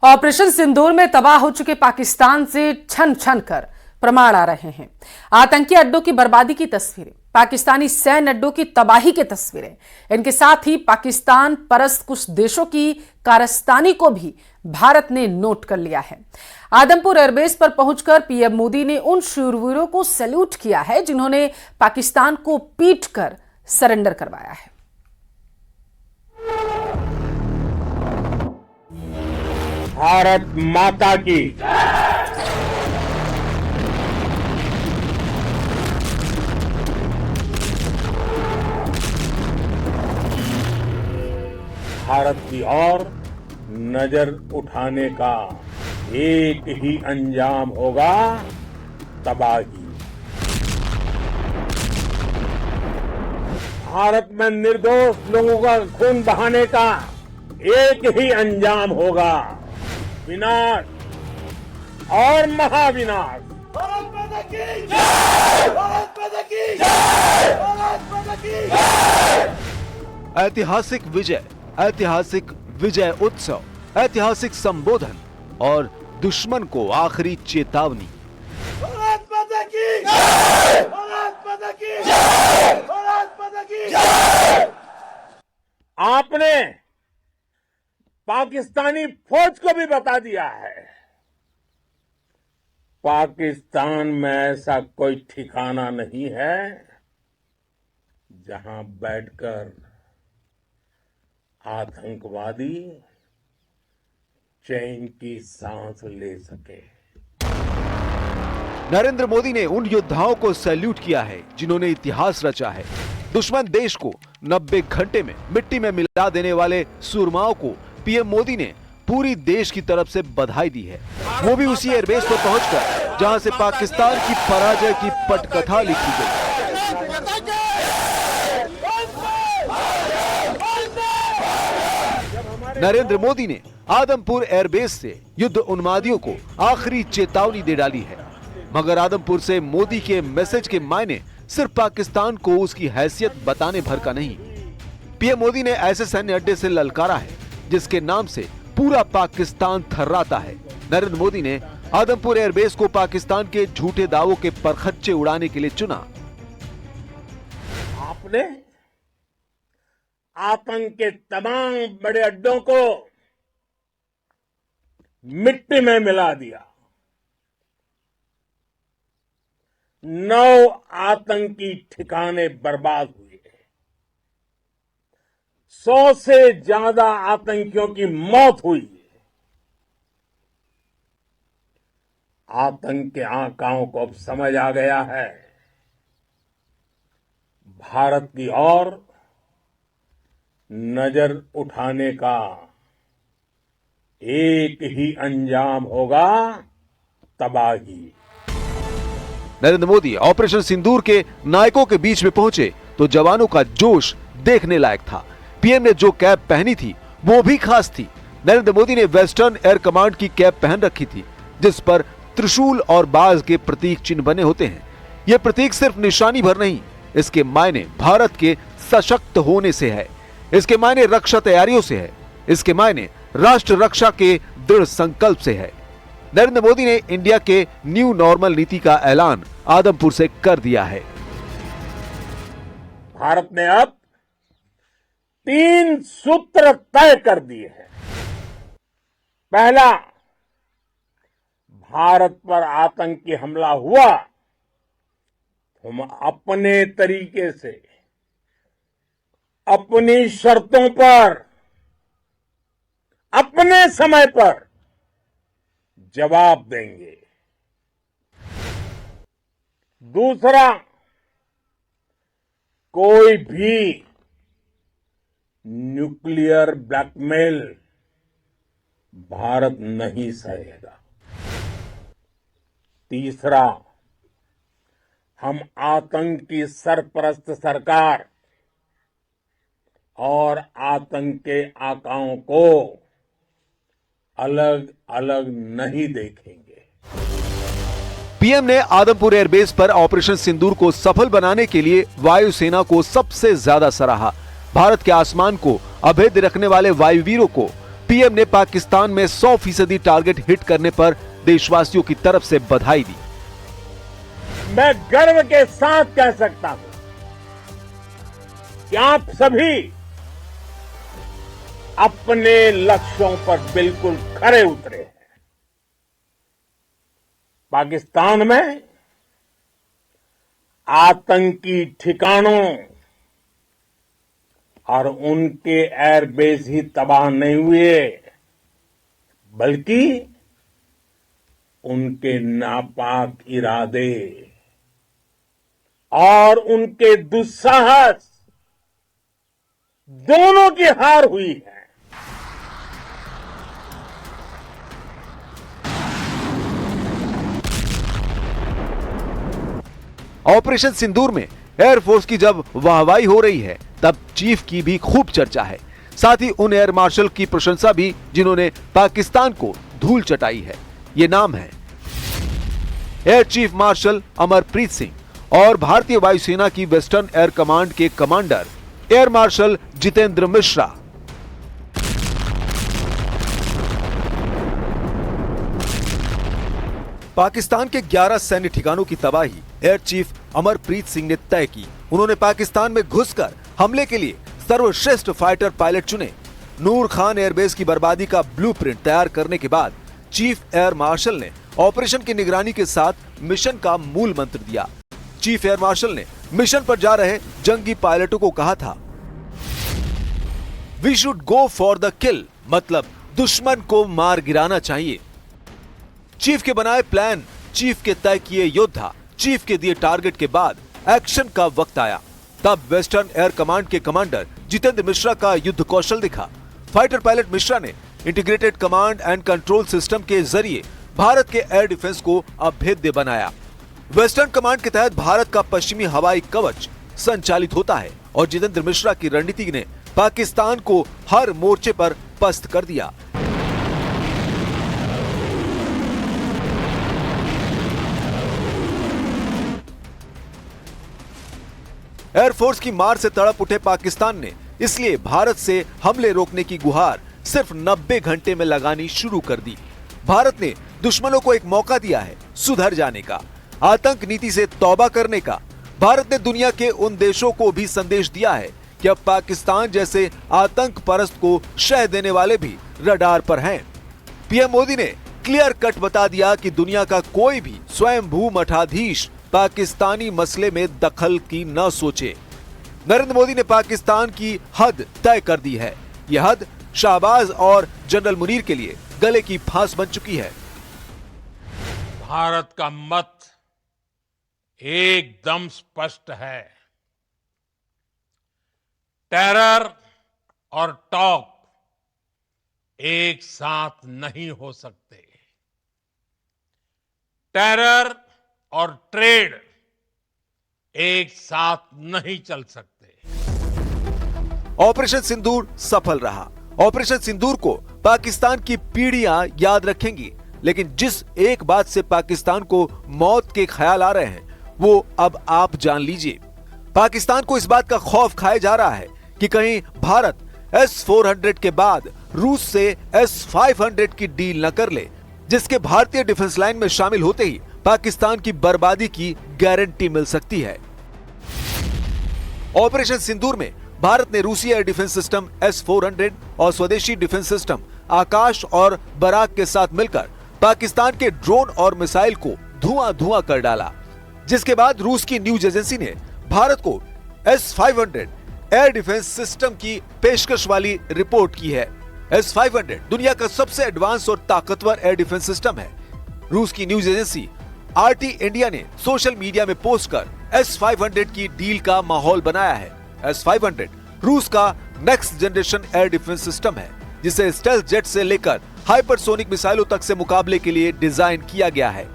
Operation सिंदूर में तबाह हो चुके पाकिस्तान से छन छन कर प्रमाण आ रहे हैं। आतंकी अड्डों की बर्बादी की तस्वीरें, पाकिस्तानी सैन्य अड्डों की तबाही की तस्वीरें, इनके साथ ही पाकिस्तान परस्त कुछ देशों की कारस्तानी को भी भारत ने नोट कर लिया है। आदमपुर एयरबेस पर पहुंचकर पीएम मोदी ने उन शूरवीरों को सैल्यूट किया है जिन्होंने पाकिस्तान को पीटकर सरेंडर करवाया है। भारत माता की भारत की ओर नजर उठाने का एक ही अंजाम होगा, तबाही। भारत में निर्दोष लोगों का खून बहाने का एक ही अंजाम होगा, विनाश और महाविनाश। भारत माता की जय! भारत माता की जय! भारत माता की जय! ऐतिहासिक विजय उत्सव, ऐतिहासिक संबोधन और दुश्मन को आखिरी चेतावनी। भारत माता की जय! भारत माता की जय! भारत माता की जय! आपने पाकिस्तानी फौज को भी बता दिया है, पाकिस्तान में ऐसा कोई ठिकाना नहीं है जहां बैठकर आतंकवादी चैन की सांस ले सके। नरेंद्र मोदी ने उन योद्धाओं को सैल्यूट किया है जिन्होंने इतिहास रचा है। दुश्मन देश को 90 घंटे में मिट्टी में मिला देने वाले सूरमाओं को पीएम मोदी ने पूरी देश की तरफ से बधाई दी है। वो भी उसी एयरबेस पर पहुंचकर जहां से पाकिस्तान की पराजय की पटकथा लिखी गई। नरेंद्र मोदी ने आदमपुर एयरबेस से युद्ध उन्मादियों को आखिरी चेतावनी दे डाली है। मगर आदमपुर से मोदी के मैसेज के मायने सिर्फ पाकिस्तान को उसकी हैसियत बताने भर का नहीं। पीएम मोदी ने ऐसे सैन्य अड्डे से ललकारा है जिसके नाम से पूरा पाकिस्तान थर्राता है। नरेंद्र मोदी ने आदमपुर एयरबेस को पाकिस्तान के झूठे दावों के परखच्चे उड़ाने के लिए चुना। आपने आतंक के तमाम बड़े अड्डों को मिट्टी में मिला दिया। 9 आतंकी ठिकाने बर्बाद हुए। 100 से ज्यादा आतंकियों की मौत हुई। आतंक के आकाओं को अब समझ आ गया है, भारत की ओर नजर उठाने का एक ही अंजाम होगा, तबाही। नरेंद्र मोदी ऑपरेशन सिंदूर के नायकों के बीच में पहुंचे तो जवानों का जोश देखने लायक था। पीएम ने जो कैप पहनी थी वो भी खास थी। नरेंद्र मोदी ने वेस्टर्न एयर कमांड की कैप पहन रखी थी जिस पर त्रिशूल और बाज के प्रतीक चिन्ह बने होते हैं। ये प्रतीक सिर्फ निशानी भर नहीं, इसके मायने भारत के सशक्त होने से है, इसके मायने रक्षा तैयारियों से है, इसके मायने राष्ट्र रक्षा के दृढ़ संकल्प से है। नरेंद्र मोदी ने इंडिया के न्यू नॉर्मल नीति का ऐलान आदमपुर से कर दिया है। भारत ने अब 3 सूत्र तय कर दिए हैं। पहला, भारत पर आतंकी हमला हुआ, हम अपने तरीके से, अपनी शर्तों पर, अपने समय पर जवाब देंगे। दूसरा, कोई भी न्यूक्लियर ब्लैकमेल भारत नहीं सहेगा। तीसरा, हम आतंक की सरपरस्त सरकार और आतंक के आकाओं को अलग अलग नहीं देखेंगे। पीएम ने आदमपुर एयरबेस पर ऑपरेशन सिंदूर को सफल बनाने के लिए वायुसेना को सबसे ज्यादा सराहा। भारत के आसमान को अभेद्य रखने वाले वायुवीरों को पीएम ने पाकिस्तान में 100% टारगेट हिट करने पर देशवासियों की तरफ से बधाई दी। मैं गर्व के साथ कह सकता हूं कि आप सभी अपने लक्ष्यों पर बिल्कुल खरे उतरे हैं। पाकिस्तान में आतंकी ठिकानों और उनके एयरबेस ही तबाह नहीं हुए, बल्कि उनके नापाक इरादे और उनके दुस्साहस दोनों की हार हुई है। ऑपरेशन सिंदूर में एयरफोर्स की जब वाहवाही हो रही है, तब चीफ की भी खूब चर्चा है। साथ ही उन एयर मार्शल की प्रशंसा भी जिन्होंने पाकिस्तान को धूल चटाई है। ये नाम है air chief marshal Amarpreet Singh और भारतीय वायुसेना की वेस्टर्न एयर कमांड के commander air marshal Jitendra Mishra. Pakistan के 11 सैन्य ठिकानों की तबाही एयर चीफ अमरप्रीत सिंह ने तय की। उन्होंने पाकिस्तान में घुसकर हमले के लिए सर्वश्रेष्ठ फाइटर पायलट चुने। नूर खान एयरबेस की बर्बादी का ब्लूप्रिंट तैयार करने के बाद चीफ एयर मार्शल ने ऑपरेशन की निगरानी के साथ मिशन का मूल मंत्र दिया। चीफ एयर मार्शल ने मिशन पर जा रहे जंगी पायलटों को कहा था, we should go for the kill, मतलब दुश्मन को मार गिराना चाहिए। चीफ के बनाए प्लान, चीफ के तय किए योद्धा, चीफ के दिए टारगेट के बाद एक्शन का वक्त आया। तब वेस्टर्न एयर कमांड के कमांडर जितेंद्र मिश्रा का युद्ध कौशल दिखा। फाइटर पायलट मिश्रा ने integrated command and control system के जरिए भारत के एयर डिफेंस को अभेद्य बनाया। वेस्टर्न कमांड के तहत भारत का पश्चिमी हवाई कवच संचालित होता है और जितेंद्र मिश्रा की रणनीति ने पाकिस्तान को हर मोर्चे पर पस्त कर दिया। एयरफोर्स की मार से तड़प उठे पाकिस्तान ने इसलिए भारत से हमले रोकने की गुहार सिर्फ 90 घंटे में लगानी शुरू कर दी। भारत ने दुश्मनों को एक मौका दिया है सुधर जाने का, आतंक नीति से तौबा करने का। भारत ने दुनिया के उन देशों को भी संदेश दिया है कि अब पाकिस्तान जैसे आतंक परस्त को शह देने वाले भी रडार पर हैं। पीएम मोदी ने क्लियर कट बता दिया कि दुनिया का कोई भी स्वयंभू मठाधीश पाकिस्तानी मसले में दखल की न सोचे। नरेंद्र मोदी ने पाकिस्तान की हद तय कर दी है। यह हद शाहबाज और जनरल मुनीर के लिए गले की फांस बन चुकी है। भारत का मत एकदम स्पष्ट है। टेरर और टॉक एक साथ नहीं हो सकते। टेरर और ट्रेड एक साथ नहीं चल सकते। ऑपरेशन सिंदूर सफल रहा। ऑपरेशन सिंदूर को पाकिस्तान की पीढ़ियां याद रखेंगी, लेकिन जिस एक बात से पाकिस्तान को मौत के ख्याल आ रहे हैं वो अब आप जान लीजिए। पाकिस्तान को इस बात का खौफ खाया जा रहा है कि कहीं भारत S-400 के बाद रूस से S-500 की डील न कर ले, जिसके भारतीय डिफेंस लाइन में शामिल होते ही पाकिस्तान की बर्बादी की गारंटी मिल सकती है। ऑपरेशन सिंदूर में भारत ने रूसी एयर डिफेंस सिस्टम S-400 और स्वदेशी डिफेंस सिस्टम आकाश और बराक के साथ मिलकर पाकिस्तान के ड्रोन और मिसाइल को धुआं कर डाला, जिसके बाद रूस की न्यूज एजेंसी ने भारत को S-500 एयर डिफेंस सिस्टम की पेशकश वाली रिपोर्ट की है। S-500 दुनिया का सबसे एडवांस और ताकतवर एयर डिफेंस सिस्टम है। रूस की न्यूज एजेंसी RT इंडिया ने सोशल मीडिया में पोस्ट कर S-500 की डील का माहौल बनाया है। S-500 रूस का next generation air defence system है, जिसे स्टेल्थ जेट से लेकर हाइपरसोनिक मिसाइलों तक से मुकाबले के लिए डिजाइन किया गया है।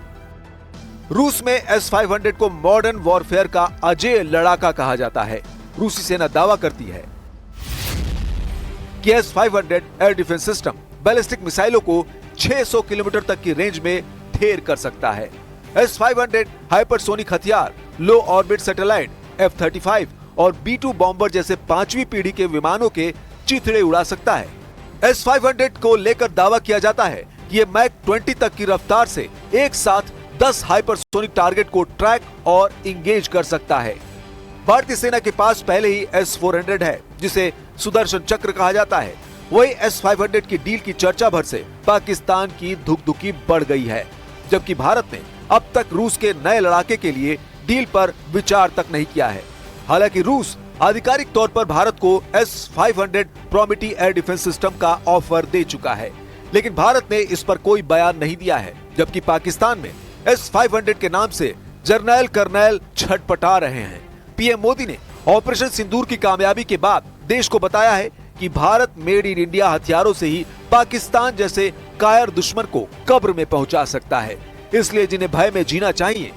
रूस में S-500 को मॉडर्न वॉरफेयर का अजेय लड़ाका कहा जाता है। रूसी सेना दावा करती है कि S-500 air defence system ballistic मिसाइलों को 600 किलोमीटर तक की रेंज में ढेर कर सकता है। S-500 हाइपरसोनिक हथियार, लो ऑर्बिट सैटेलाइट, F-35 और B-2 बॉम्बर जैसे 5वीं पीढ़ी के विमानों के चिथड़े उड़ा सकता है। S-500 को लेकर दावा किया जाता है कि ये मैक 20 तक की रफ्तार से एक साथ 10 हाइपरसोनिक टारगेट को ट्रैक और इंगेज कर सकता है। भारतीय सेना के पास पहले ही S-400 है, जिसे सुदर्शन चक्र कहा जाता है। वही S-500 की डील की चर्चा भर से पाकिस्तान की धुकधुकी बढ़ गई है, जबकि भारत ने अब तक रूस के नए लड़ाके के लिए डील पर विचार तक नहीं किया है। हालांकि रूस आधिकारिक तौर पर भारत को S-500 प्रोमेटी एयर डिफेंस सिस्टम का ऑफर दे चुका है, लेकिन भारत ने इस पर कोई बयान नहीं दिया है, जबकि पाकिस्तान में S-500 के नाम से जर्नैल कर्नैल छटपटा रहे हैं। पीएम मोदी ने ऑपरेशन सिंदूर की कामयाबी के बाद देश को बताया है कि भारत मेड इन इंडिया हथियारों से ही पाकिस्तान जैसे कायर दुश्मन को कब्र में पहुंचा सकता है। इसलिए जिन्हें भय में जीना चाहिए